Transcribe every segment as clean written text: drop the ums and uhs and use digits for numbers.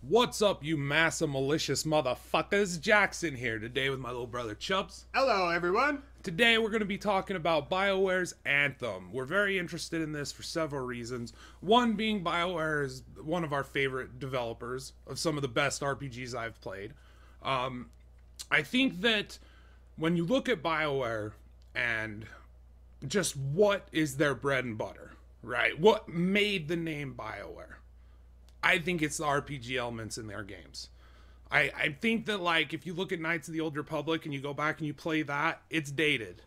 What's up, you massive malicious motherfuckers? Jackson here today with my little brother Chubbz. Hello, everyone. Today we're going to be talking about Bioware's Anthem. We're very interested in this for several reasons. One being Bioware is one of our favorite developers of some of the best RPGs I've played. I think that when you look at Bioware and just what is their bread and butter, right? What made the name Bioware? I think it's the RPG elements in their games. I think that, like, if you look at Knights of the Old Republic and you go back and you play that, it's dated.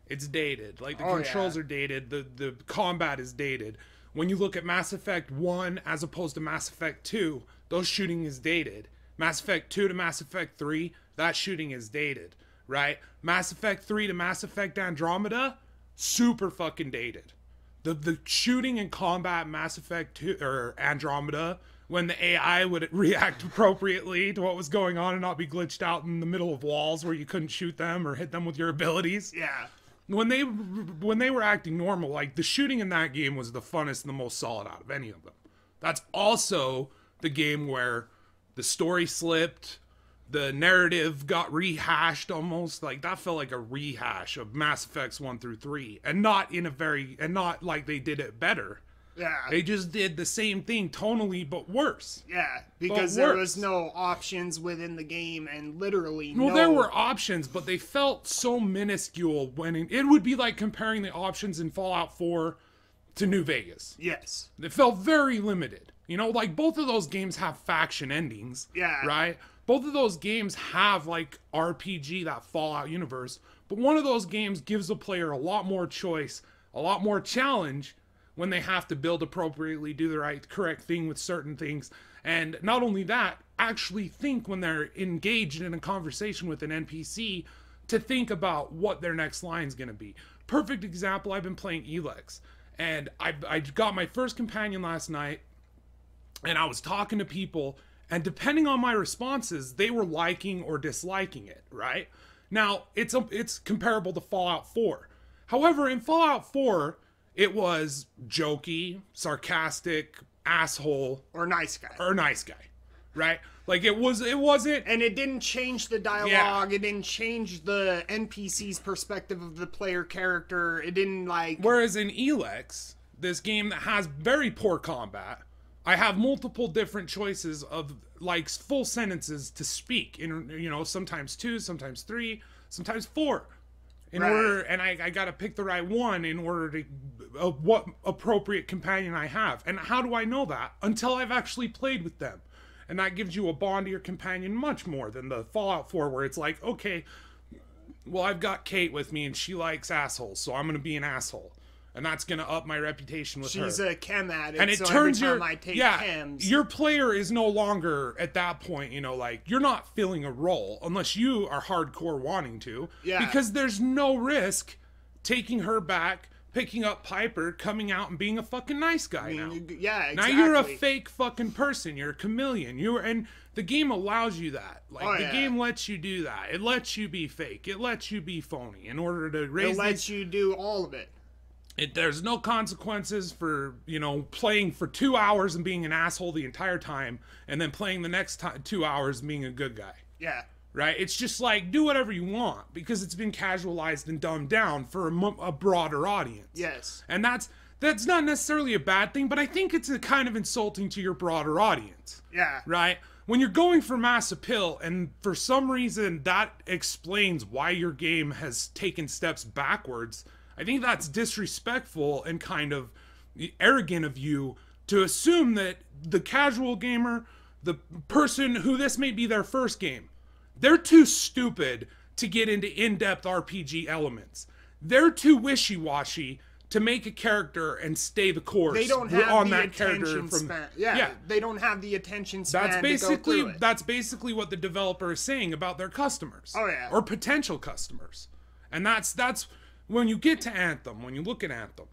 It's dated. Like, the controls are dated. The combat is dated. When you look at Mass Effect 1 as opposed to Mass Effect 2, those shooting is dated. Mass Effect 2 to Mass Effect 3, that shooting is dated, right? Mass Effect 3 to Mass Effect Andromeda, super fucking dated. The shooting and combat Mass Effect 2 or Andromeda, when the AI would react appropriately to what was going on and not be glitched out in the middle of walls where you couldn't shoot them or hit them with your abilities. Yeah. When they were acting normal, like, the shooting in that game was the funnest and the most solid out of any of them. That's also the game where the story slipped, the narrative got rehashed almost. Like, that felt like a rehash of Mass Effects 1 through 3. And not like they did it better. Yeah. They just did the same thing tonally, but worse. Yeah, because there was no options within the game and literally no... Well, there were options, but they felt so minuscule when it would be like comparing the options in Fallout 4 to New Vegas. Yes. They felt very limited. You know, like, both of those games have faction endings. Yeah. Right? Both of those games have, like, RPG, that Fallout universe. But one of those games gives the player a lot more choice, a lot more challenge when they have to build appropriately, do the correct thing with certain things. And not only that, actually think when they're engaged in a conversation with an NPC to think about what their next line is going to be. Perfect example, I've been playing Elex. And I got my first companion last night, and I was talking to people, and depending on my responses, they were liking or disliking it, right? Now, it's comparable to Fallout 4. However, in Fallout 4, it was jokey, sarcastic, asshole. Or nice guy. Or nice guy, right? Like, it wasn't... And it didn't change the dialogue, yeah. It didn't change the NPC's perspective of the player character, it didn't, like... Whereas in Elex, this game that has very poor combat, I have multiple different choices of, like, full sentences to speak. In, you know, sometimes 2, sometimes 3, sometimes 4. In order, and I gotta pick the right one in order to, what appropriate companion I have. And how do I know that? Until I've actually played with them. And that gives you a bond to your companion much more than the Fallout 4, where it's like, okay, well, I've got Kate with me and she likes assholes, so I'm gonna be an asshole. And that's gonna up my reputation with her. She's a chem addict, and it so turns every time I take chems... your player is no longer, at that point, you know, like, you're not filling a role, unless you are hardcore wanting to. Yeah. Because there's no risk taking her back, picking up Piper, coming out and being a fucking nice guy now. Yeah, exactly. Now you're a fake fucking person. You're a chameleon. And the game allows you that. Like, the game lets you do that. It lets you be fake. It lets you be phony in order to raise... It lets you do all of it. There's no consequences for, you know, playing for 2 hours and being an asshole the entire time, and then playing the next 2 hours and being a good guy. Yeah. Right? It's just like, do whatever you want, because it's been casualized and dumbed down for a broader audience. Yes. And that's not necessarily a bad thing, but I think it's a kind of insulting to your broader audience. Yeah. Right? When you're going for mass appeal, and for some reason that explains why your game has taken steps backwards, I think that's disrespectful and kind of arrogant of you to assume that the casual gamer, the person who this may be their first game, they're too stupid to get into in-depth RPG elements. They're too wishy-washy to make a character and stay the course. They don't have on the that attention span. Yeah, they don't have the attention span to go through it. That's basically what the developer is saying about their customers. Oh, yeah. Or potential customers. And that's when you get to Anthem, when you look at Anthem,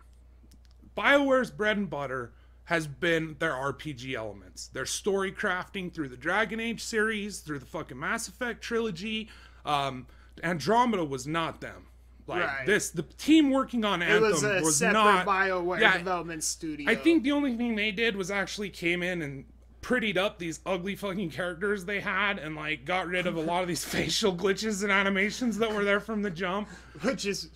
BioWare's bread and butter has been their RPG elements. Their story crafting through the Dragon Age series, through the fucking Mass Effect trilogy. Andromeda was not them. Like, the team working on Anthem was a separate not... BioWare development studio. I think the only thing they did was actually came in and prettied up these ugly fucking characters they had and like got rid of a lot of these facial glitches and animations that were there from the jump. Which is,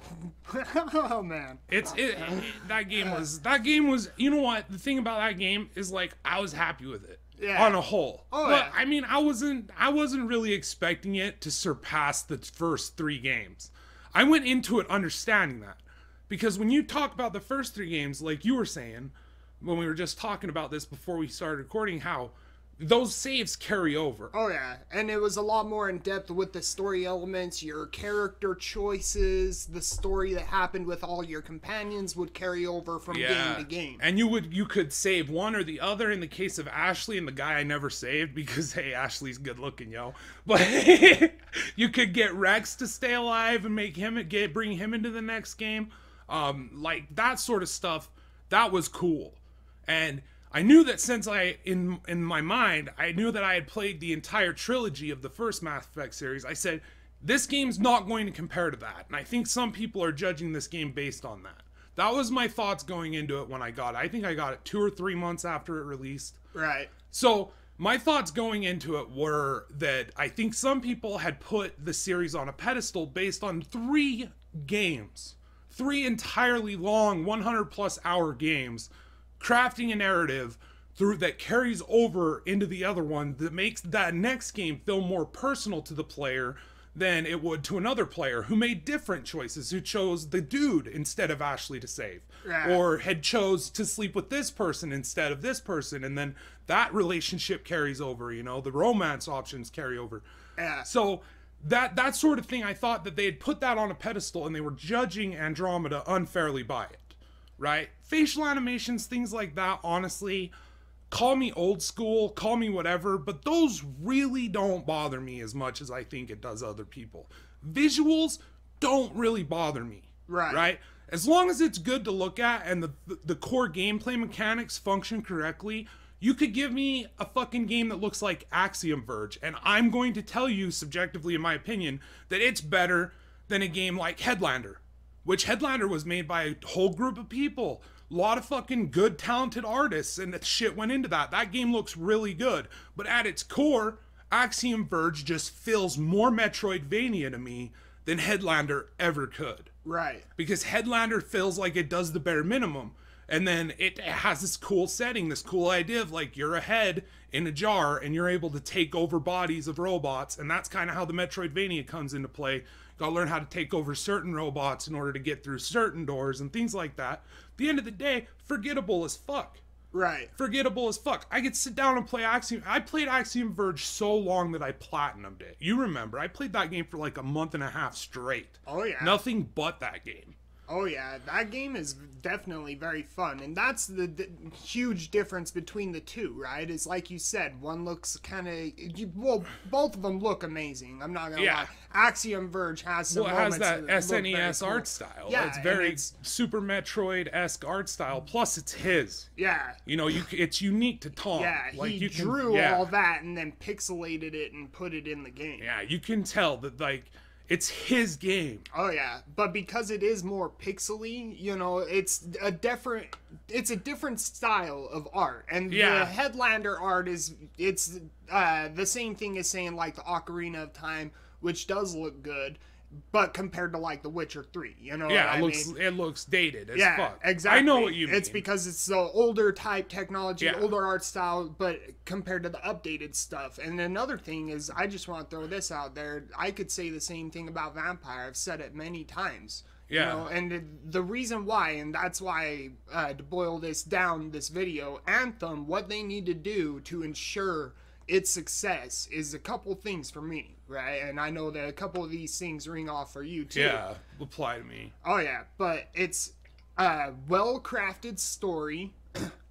oh man, that game was. You know what? The thing about that game is like I was happy with it. Yeah. On a whole. Oh, but yeah. I mean, I wasn't really expecting it to surpass the first 3 games. I went into it understanding that. Because when you talk about the first 3 games, like you were saying, when we were just talking about this before we started recording, how those saves carry over. Oh yeah, and it was a lot more in depth with the story elements, your character choices, the story that happened with all your companions would carry over from game to game. And you could save one or the other in the case of Ashley and the guy I never saved because hey, Ashley's good looking, yo. But you could get Rex to stay alive and bring him into the next game. Like that sort of stuff, that was cool. And I knew that since in my mind, I knew that I had played the entire trilogy of the first Mass Effect series. I said, this game's not going to compare to that. And I think some people are judging this game based on that. That was my thoughts going into it when I got it. I think I got it 2 or 3 months after it released. Right. So my thoughts going into it were that I think some people had put the series on a pedestal based on 3 games. 3 entirely long, 100+ hour games, crafting a narrative that carries over into the other one that makes that next game feel more personal to the player than it would to another player who made different choices, who chose the dude instead of Ashley to save, or had chose to sleep with this person instead of this person, and then that relationship carries over, you know, the romance options carry over. Yeah. So that sort of thing, I thought that they had put that on a pedestal and they were judging Andromeda unfairly by it. Right? Facial animations, things like that, honestly, call me old school, call me whatever, but those really don't bother me as much as I think it does other people. Visuals don't really bother me. Right? As long as it's good to look at and the core gameplay mechanics function correctly, you could give me a fucking game that looks like Axiom Verge, and I'm going to tell you, subjectively in my opinion, that it's better than a game like Headlander. Which Headlander was made by a whole group of people. A lot of fucking good, talented artists, and shit went into that. That game looks really good. But at its core, Axiom Verge just feels more Metroidvania to me than Headlander ever could. Right. Because Headlander feels like it does the bare minimum. And then it has this cool setting, this cool idea of like you're a head in a jar and you're able to take over bodies of robots. And that's kind of how the Metroidvania comes into play. Gotta learn how to take over certain robots in order to get through certain doors and things like that. At the end of the day, forgettable as fuck. Right. Forgettable as fuck. I could sit down and play Axiom. I played Axiom Verge so long that I platinumed it. You remember, I played that game for like a month and a half straight. Oh yeah. Nothing but that game. Oh yeah, that game is definitely very fun, and that's the huge difference between the two, right? Is like you said, one looks kind of, well, both of them look amazing. I'm not gonna lie. Axiom Verge has some moments. It has that SNES art style. Yeah, it's very Super Metroid-esque art style. Plus, it's his. Yeah. You know, it's unique to Tom. Yeah, like, he drew all that and then pixelated it and put it in the game. Yeah, you can tell that like. It's his game. Oh yeah, but because it is more pixely, you know, it's a different style of art. And the Headlander art it's the same thing as saying like the Ocarina of Time, which does look good, but compared to like The Witcher 3, you know? Yeah, it looks dated as fuck. Exactly. I know what you mean. It's because it's the older type technology, older art style, but compared to the updated stuff. And another thing is, I just want to throw this out there. I could say the same thing about Vampire. I've said it many times. Yeah. You know, and the reason why, and that's why to boil this down, this video, Anthem, what they need to do to ensure its success is a couple things for me, right? And I know that a couple of these things ring off for you too. Yeah, apply to me. Oh yeah, but it's a well-crafted story,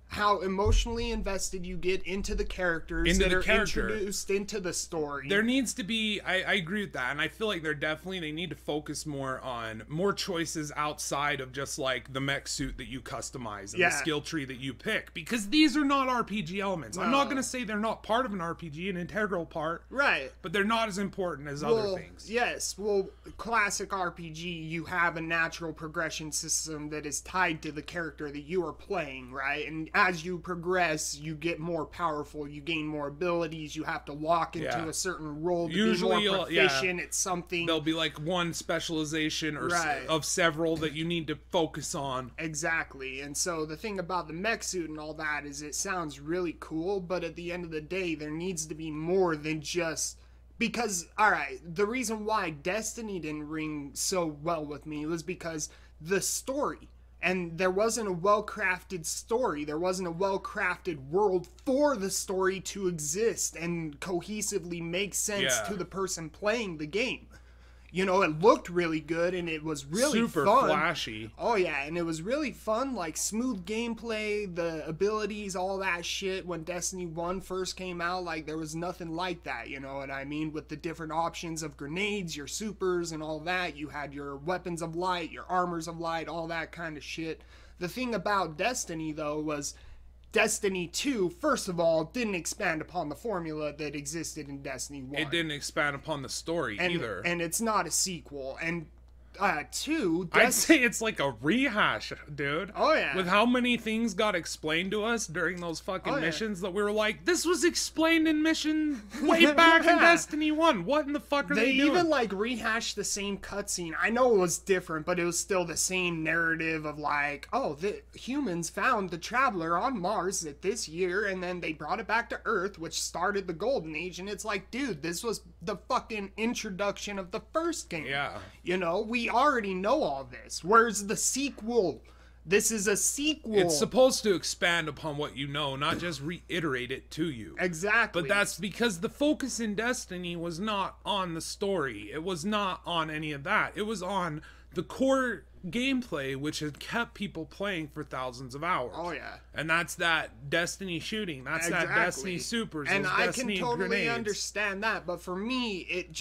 how emotionally invested you get into the characters introduced into the story. There needs to be, I agree with that, and I feel like they need to focus more on more choices outside of just like the mech suit that you customize and the skill tree that you pick, because these are not RPG elements. I'm not going to say they're not part of an RPG, an integral part. Right. But they're not as important as other things. Yes, well, classic RPG, you have a natural progression system that is tied to the character that you are playing, right? And as you progress, you get more powerful, you gain more abilities, you have to lock into a certain role to Usually be more proficient at something. There'll be like one specialization or of several that you need to focus on. Exactly. And so the thing about the mech suit and all that is it sounds really cool, but at the end of the day, there needs to be more than just... Because, alright, the reason why Destiny didn't ring so well with me was because the story... And there wasn't a well-crafted story. There wasn't a well-crafted world for the story to exist and cohesively make sense to the person playing the game. You know, it looked really good and it was really super fun. Flashy. Oh yeah, and it was really fun, like smooth gameplay, the abilities, all that shit. When Destiny 1 first came out, like there was nothing like that, you know what I mean? With the different options of grenades, your supers and all that. You had your weapons of light, your armors of light, all that kind of shit. The thing about Destiny though was Destiny 2, first of all, didn't expand upon the formula that existed in Destiny 1. It didn't expand upon the story either. And it's not a sequel. And 2... I'd say it's like a rehash, dude. Oh, yeah. With how many things got explained to us during those fucking missions that we were like, this was explained in mission way back in Destiny 1. What in the fuck are they doing? They even, like, rehashed the same cutscene. I know it was different, but it was still the same narrative of, like, oh, the humans found the Traveler on Mars at this year, and then they brought it back to Earth, which started the Golden Age, and it's like, dude, this was the fucking introduction of the first game. Yeah. You know, we already know all this. Where's the sequel? This is a sequel. It's supposed to expand upon what you know, not just reiterate it to you. Exactly. But that's because the focus in Destiny was not on the story. It was not on any of that. It was on the core gameplay, which had kept people playing for thousands of hours. Oh yeah. And that's that Destiny shooting. That's that Destiny supers. And I Destiny can totally grenades. understand that, but for me, it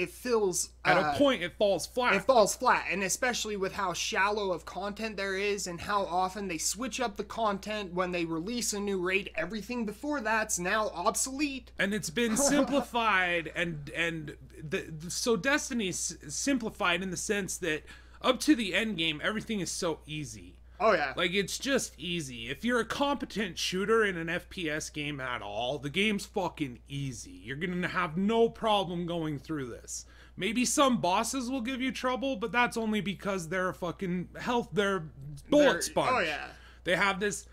feels at a point it falls flat. It falls flat, and especially with how shallow of content there is, and how often they switch up the content when they release a new raid. Everything before that's now obsolete. And it's been simplified, so Destiny's simplified in the sense that up to the end game, everything is so easy. Oh yeah. Like, it's just easy. If you're a competent shooter in an FPS game at all, the game's fucking easy. You're gonna have no problem going through this. Maybe some bosses will give you trouble, but that's only because they're they're bullet sponge. Oh yeah. They have this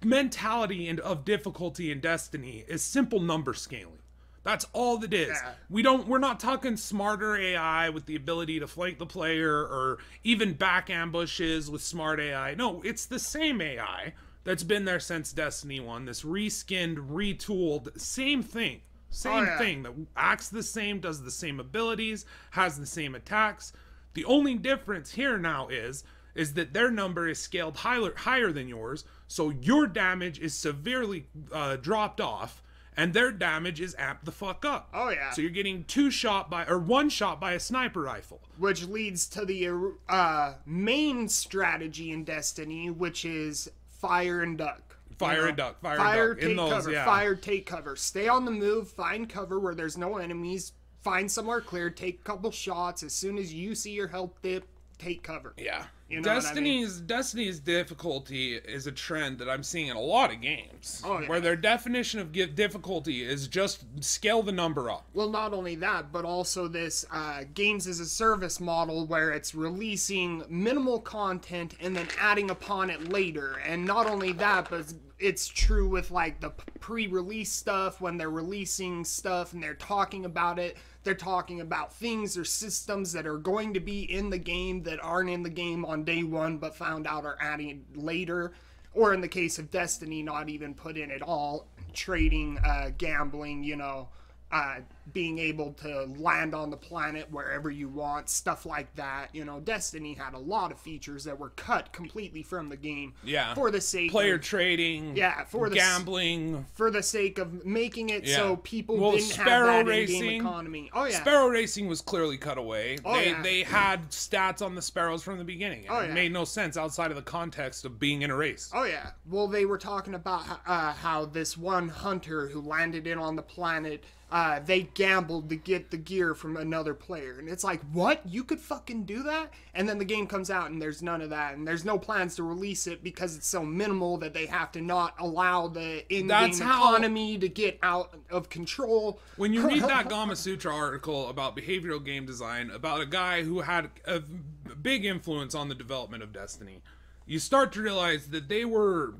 mentality of difficulty in Destiny is simple number scaling. That's all it is. Yeah. We're not talking smarter AI with the ability to flank the player or even back ambushes with smart AI. No, it's the same AI that's been there since Destiny 1. This reskinned, retooled, same thing. Same thing that acts the same, does the same abilities, has the same attacks. The only difference here now is that their number is scaled higher than yours, so your damage is severely dropped off. And their damage is amped the fuck up. Oh yeah. So you're getting one shot by a sniper rifle. Which leads to the main strategy in Destiny, which is fire and duck. Fire and duck. Take cover. Fire, take cover. Stay on the move, find cover where there's no enemies, find somewhere clear, take a couple shots. As soon as you see your health dip, take cover. Yeah. You know Destiny's difficulty is a trend that I'm seeing in a lot of games. Oh, yeah. Where their definition of difficulty is just scale the number up. Well, not only that, but also this games as a service model where it's releasing minimal content and then adding upon it later. And not only that, but it's true with like the pre-release stuff when they're releasing stuff and they're talking about it. They're talking about things or systems that are going to be in the game that aren't in the game on day one but found out are added later. Or in the case of Destiny, not even put in at all. Trading, gambling, you know, being able to land on the planet wherever you want, stuff like that. You know, Destiny had a lot of features that were cut completely from the game. Yeah. For the sake player trading. Yeah. For the gambling. For the sake of making it so people didn't Sparrow have that racing, in-game economy. Oh yeah. Sparrow racing was clearly cut away. Oh, they had stats on the sparrows from the beginning. And it made no sense outside of the context of being in a race. Oh yeah. Well, they were talking about how this one hunter who landed in on the planet they gambled to get the gear from another player. And it's like, what? You could fucking do that? And then the game comes out and there's none of that. And there's no plans to release it because it's so minimal that they have to not allow the in-game economy to get out of control. When you read that Gama Sutra article about behavioral game design, about a guy who had a big influence on the development of Destiny, you start to realize that they were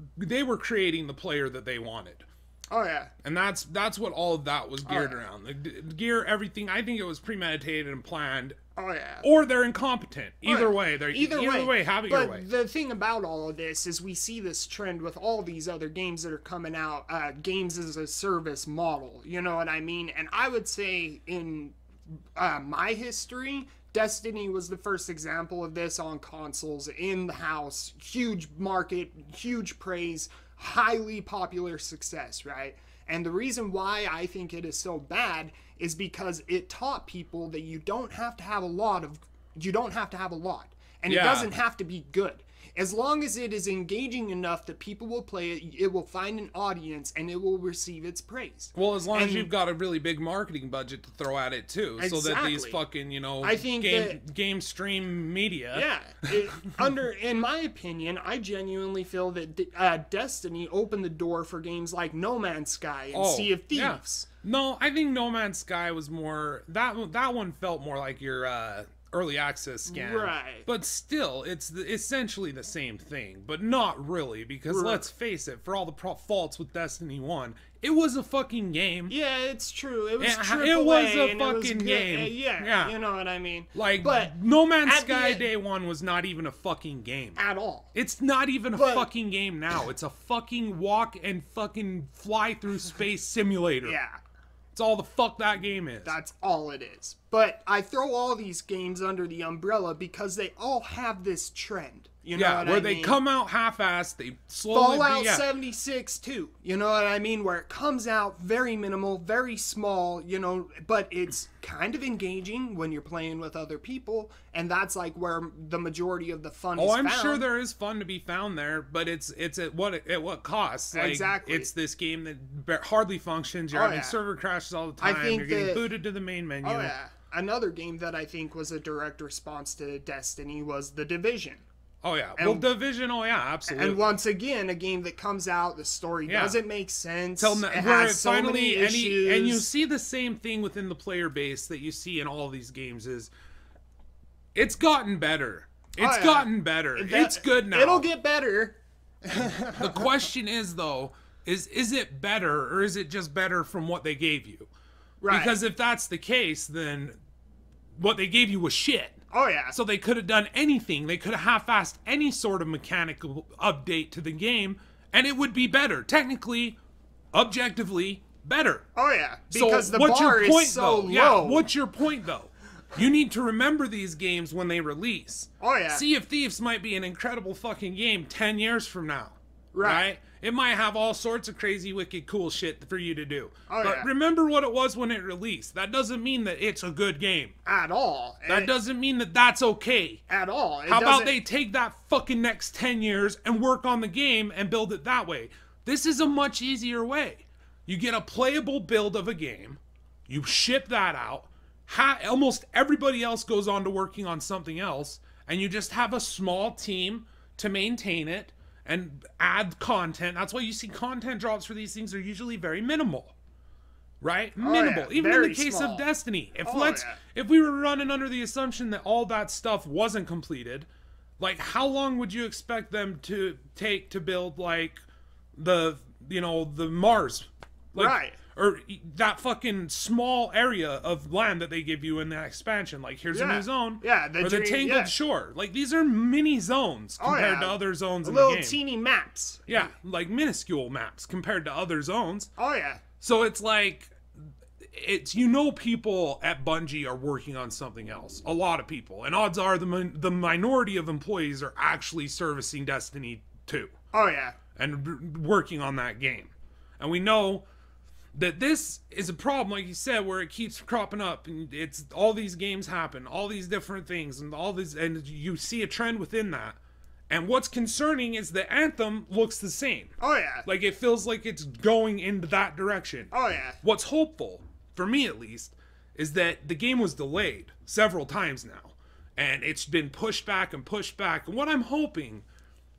creating the player that they wanted. Oh yeah, and that's what all of that was geared around. The gear, everything. I think it was premeditated and planned. Oh yeah. Or they're incompetent. Either way, have it your way. But the thing about all of this is we see this trend with all these other games that are coming out, games as a service model. You know what I mean? And I would say in my history, Destiny was the first example of this on consoles, in the house, huge market, huge praise, highly popular success, right? And the reason why I think it is so bad is because it taught people that you don't have to have a lot, and it doesn't have to be good. As long as it is engaging enough that people will play it, it will find an audience and it will receive its praise. Well, as long as you've got a really big marketing budget to throw at it too, so that these fucking, game stream media. Yeah, in my opinion, I genuinely feel that Destiny opened the door for games like No Man's Sky and Sea of Thieves. Yeah. No, I think No Man's Sky was more that one felt more like your early access scam, right? But still, it's essentially the same thing, but not really, because let's face it, for all the faults with Destiny 1, it was a fucking game. Yeah, it's true. It was a fucking game. Yeah, you know what I mean. But No Man's Sky Day 1 was not even a fucking game at all. It's not even a fucking game now. It's a fucking walk and fucking fly through space simulator. Yeah. It's all the fuck that game is. That's all it is. But I throw all these games under the umbrella because they all have this trend. You know what I mean? Where they come out half-assed, they slowly... Fallout 76 too. You know what I mean? Where it comes out very minimal, very small, but it's kind of engaging when you're playing with other people, and that's like where the majority of the fun is found. I'm sure there is fun to be found there, but it's at what cost? Like, exactly. It's this game that hardly functions. You're having server crashes all the time. You're getting booted to the main menu. Oh yeah. Another game that I think was a direct response to Destiny was The Division. Oh yeah, Division. Oh yeah, absolutely. And once again, a game that comes out, the story doesn't make sense. It has so many issues. And you see the same thing within the player base that you see in all these games. Is it's gotten better. It's gotten better. It's good now. It'll get better. The question is though, is it better, or is it just better from what they gave you? Right. Because if that's the case, then what they gave you was shit. Oh, yeah. So they could have done anything. They could have half-assed any sort of mechanical update to the game, and it would be better. Technically, objectively, better. Oh, yeah. Because the bar is so low. Yeah, what's your point, though? You need to remember these games when they release. Oh, yeah. Sea of Thieves might be an incredible fucking game 10 years from now. Right? It might have all sorts of crazy, wicked, cool shit for you to do. But remember what it was when it released. That doesn't mean that it's a good game. At all. That doesn't mean that that's okay. At all. How about they take that fucking next 10 years and work on the game and build it that way? This is a much easier way. You get a playable build of a game. You ship that out. Almost everybody else goes on to working on something else. And you just have a small team to maintain it and add content. That's why you see content drops for these things are usually very minimal. Right? Minimal. Even in the case of Destiny. If we were running under the assumption that all that stuff wasn't completed, like how long would you expect them to take to build like the Mars? Like, or that fucking small area of land that they give you in that expansion. Like, here's a new zone. Yeah, or the Tangled Shore. Like, these are mini zones compared to other zones in the game. Little teeny maps. Yeah, like minuscule maps compared to other zones. Oh, yeah. So it's like, people at Bungie are working on something else. A lot of people. And odds are the minority of employees are actually servicing Destiny 2. Oh, yeah. And working on that game. And we know that this is a problem, like you said, where it keeps cropping up, and it's all these games happen, all these different things, and you see a trend within that. And what's concerning is that Anthem looks the same. Oh yeah. Like it feels like it's going into that direction. Oh yeah. What's hopeful for me at least, is that the game was delayed several times now. And it's been pushed back and pushed back. And what I'm hoping,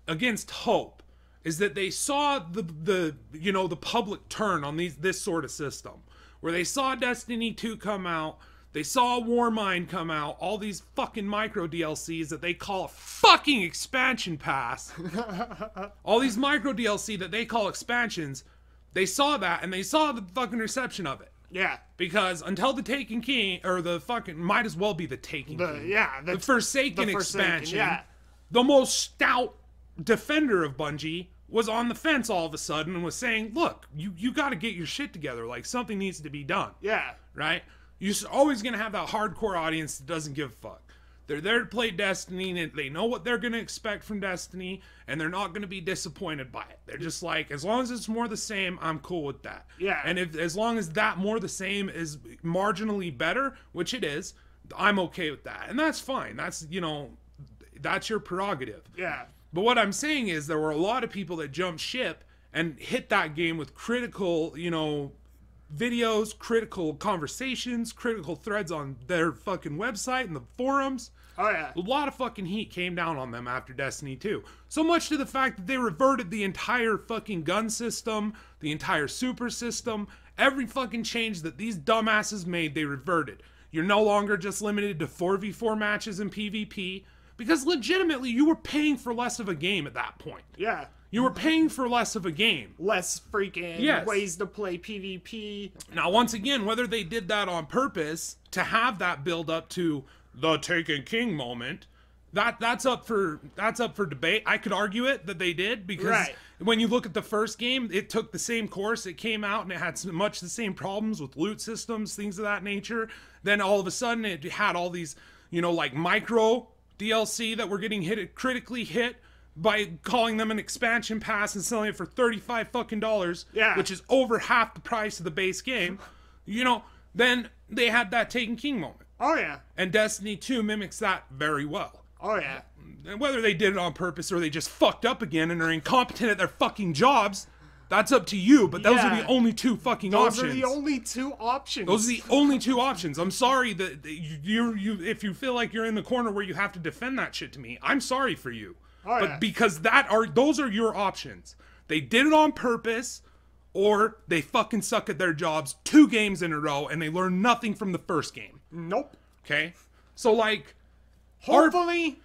against hope, is that they saw the public turn on this sort of system. Where they saw Destiny 2 come out, they saw Warmind come out, all these fucking micro DLCs that they call a fucking expansion pass. All these micro DLC that they call expansions, they saw that and they saw the fucking reception of it. Yeah. Because until the Taken King, or the fucking, might as well be the Taken King. Yeah. The Forsaken expansion. Yeah. The most stout defender of Bungie was on the fence all of a sudden and was saying, look, you got to get your shit together. Like, something needs to be done. Yeah. Right? You're always going to have that hardcore audience that doesn't give a fuck. They're there to play Destiny, and they know what they're going to expect from Destiny, and they're not going to be disappointed by it. They're just like, as long as it's more the same, I'm cool with that. Yeah. And as long as that more the same is marginally better, which it is, I'm okay with that. And that's fine. That's, that's your prerogative. Yeah. But what I'm saying is there were a lot of people that jumped ship and hit that game with critical, videos, critical conversations, critical threads on their fucking website and the forums. Oh, yeah. A lot of fucking heat came down on them after Destiny 2. So much to the fact that they reverted the entire fucking gun system, the entire super system, every fucking change that these dumbasses made, they reverted. You're no longer just limited to 4v4 matches in PvP, because legitimately you were paying for less of a game at that point. Yeah. You were paying for less of a game. Less freaking ways to play PvP. Now, once again, whether they did that on purpose to have that build up to the Taken King moment, that's up for debate. I could argue it that they did, because when you look at the first game, it took the same course. It came out and it had much the same problems with loot systems, things of that nature. Then all of a sudden it had all these, like micro DLC that were getting critically hit by calling them an expansion pass and selling it for $35 fucking dollars, which is over half the price of the base game. Then they had that Taken King moment. Oh, yeah. And Destiny 2 mimics that very well. Oh, yeah. And whether they did it on purpose or they just fucked up again and are incompetent at their fucking jobs, that's up to you. But those are the only two fucking options. Those are the only two options. Those are the only two options. I'm sorry that if you feel like you're in the corner where you have to defend that shit to me, I'm sorry for you. Oh, but because those are your options. They did it on purpose, or they fucking suck at their jobs 2 games in a row and they learn nothing from the first game. Nope. Okay? So, like, hopefully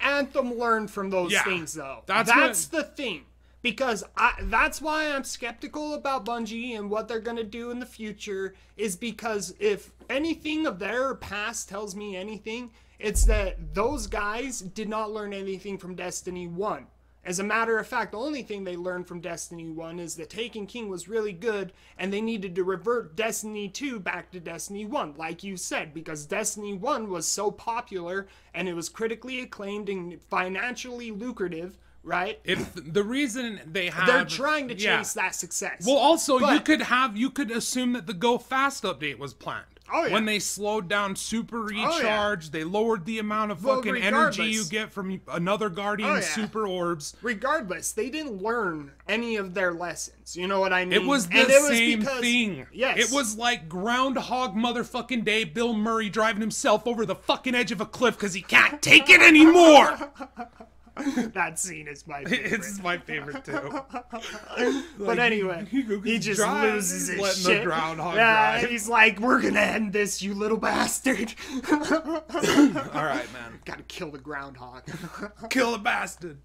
Anthem learned from those things, though. That's the thing. Because that's why I'm skeptical about Bungie and what they're going to do in the future, is because if anything of their past tells me anything, it's that those guys did not learn anything from Destiny 1. As a matter of fact, the only thing they learned from Destiny 1 is that Taken King was really good, and they needed to revert Destiny 2 back to Destiny 1, like you said, because Destiny 1 was so popular, and it was critically acclaimed and financially lucrative, right? If the reason they're trying to chase that success. Well, also, you could assume that the Go Fast update was planned. Oh, yeah. When they slowed down Super Recharge, they lowered the amount of fucking energy you get from another Guardian Super Orbs. Regardless, they didn't learn any of their lessons. You know what I mean? It was the same thing. Yes. It was like Groundhog motherfucking Day, Bill Murray driving himself over the fucking edge of a cliff because he can't take it anymore. That scene is my favorite. It's my favorite too. But anyway, he just loses his shit. The groundhog drive. He's like, "We're gonna end this, you little bastard." All right, man. Gotta kill the groundhog. Kill the bastard.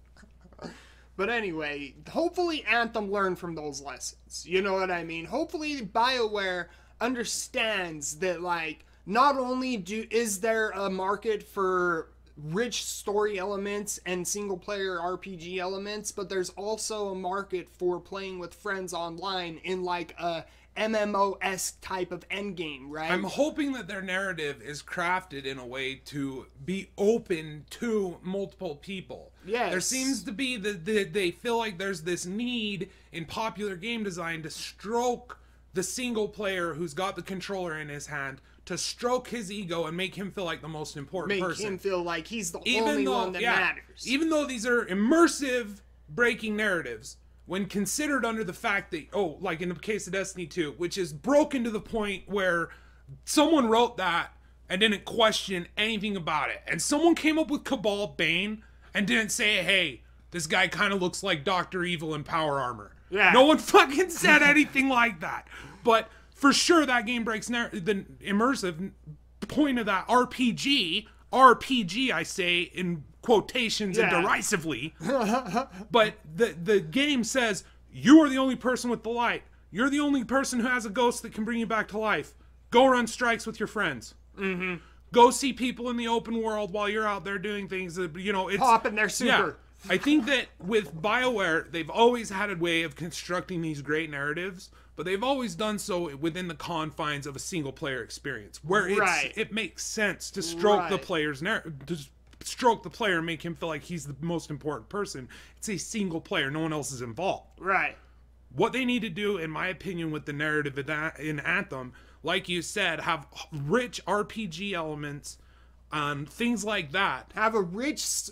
But anyway, hopefully Anthem learned from those lessons. You know what I mean? Hopefully BioWare understands that, like, not only is there a market for rich story elements and single player RPG elements, but there's also a market for playing with friends online in like a MMO-esque type of endgame, right? I'm hoping that their narrative is crafted in a way to be open to multiple people. Yes. There seems to be they feel like there's this need in popular game design to stroke the single player who's got the controller in his hand, to stroke his ego and make him feel like the most important person. Make him feel like he's the only one that matters. Even though these are immersive breaking narratives, when considered under the fact that, oh, like in the case of Destiny 2, which is broken to the point where someone wrote that and didn't question anything about it. And someone came up with Cabal Bane and didn't say, hey, this guy kind of looks like Dr. Evil in power armor. Yeah. No one fucking said anything like that. But for sure that game breaks the immersive point of that RPG I say in quotations and derisively. But the game says, you are the only person with the light. You're the only person who has a ghost that can bring you back to life. Go run strikes with your friends. Mm-hmm. Go see people in the open world while you're out there doing things that, you know, it's... Pop in their super. Yeah. I think that with Bioware, they've always had a way of constructing these great narratives, but they've always done so within the confines of a single-player experience, where it makes sense to stroke the player's to stroke the player and make him feel like he's the most important person. It's a single player. No one else is involved. Right. What they need to do, in my opinion, with the narrative in Anthem, like you said, have rich RPG elements, things like that. Have a rich,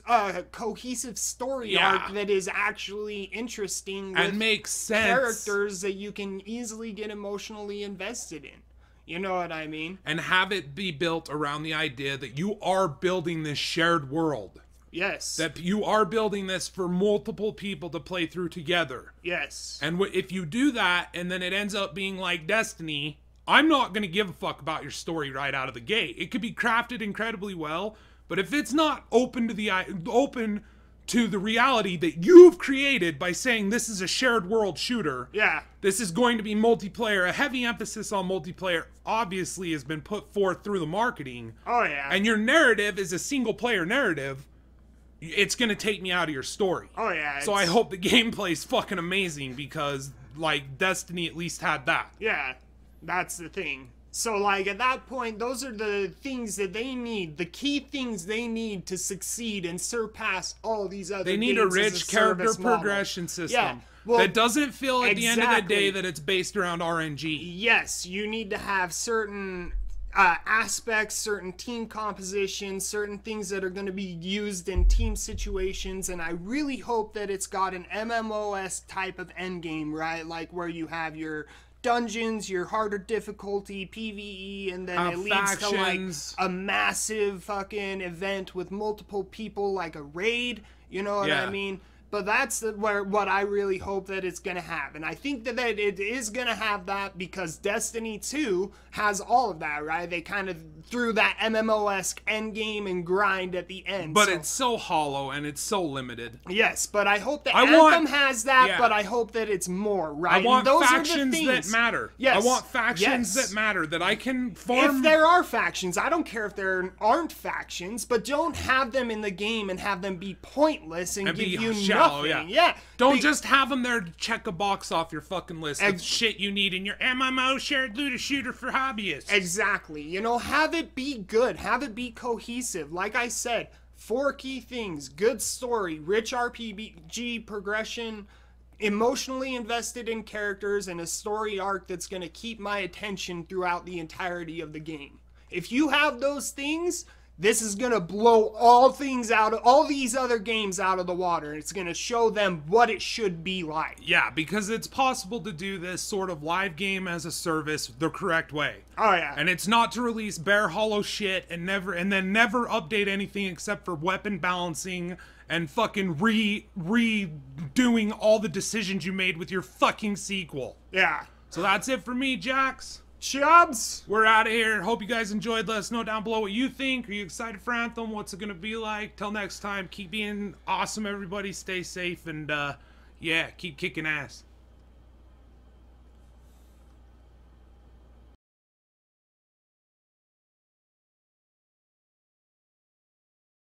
cohesive story arc that is actually interesting and makes sense. Characters that you can easily get emotionally invested in. You know what I mean? And have it be built around the idea that you are building this shared world. Yes. That you are building this for multiple people to play through together. Yes. And if you do that and then it ends up being like Destiny, I'm not going to give a fuck about your story right out of the gate. It could be crafted incredibly well, but if it's not open to the reality that you've created by saying this is a shared world shooter, this is going to be multiplayer, a heavy emphasis on multiplayer obviously has been put forth through the marketing. Oh, yeah. And your narrative is a single player narrative, it's going to take me out of your story. Oh, yeah. So I hope the gameplay's fucking amazing because, like, Destiny at least had that. Yeah. That's the thing. So, like, at that point, those are the things that they need, the key things they need to succeed and surpass all these other They need a rich character progression system that doesn't feel at the end of the day that it's based around RNG. Yes, you need to have certain aspects, certain team compositions, certain things that are going to be used in team situations, and I really hope that it's got an MMOS type of endgame, right? Like, where you have your dungeons, your harder difficulty, PvE, and then it leads to like a massive fucking event with multiple people, like a raid, you know what I mean? But that's what I really hope that it's going to have. And I think that it is going to have that because Destiny 2 has all of that, right? They kind of threw that MMO-esque endgame and grind at the end. But it's so hollow and it's so limited. Yes, but I hope that Anthem has that, but I hope that it's more, right? I want factions that matter. Yes. I want factions that matter, that I can farm. If there are factions, I don't care if there aren't factions, but don't have them in the game and have them be pointless and give you nothing. Yeah. Don't just have them there to check a box off your fucking list of shit you need in your MMO shared looter shooter for hobbyists. Exactly. You know, have it be good. Have it be cohesive. Like I said, 4 key things: good story, rich RPG progression, emotionally invested in characters, and a story arc that's going to keep my attention throughout the entirety of the game. If you have those things, this is going to blow all these other games out of the water. It's going to show them what it should be like. Yeah, because it's possible to do this sort of live game as a service the correct way. Oh, yeah. And it's not to release bare hollow shit and then never update anything except for weapon balancing and fucking redoing all the decisions you made with your fucking sequel. Yeah. So that's it for me, Jax Chubbz. We're out of here. Hope you guys enjoyed. Let us know down below what you think. Are you excited for Anthem? What's it going to be like? Till next time, keep being awesome, everybody. Stay safe, and yeah, keep kicking ass.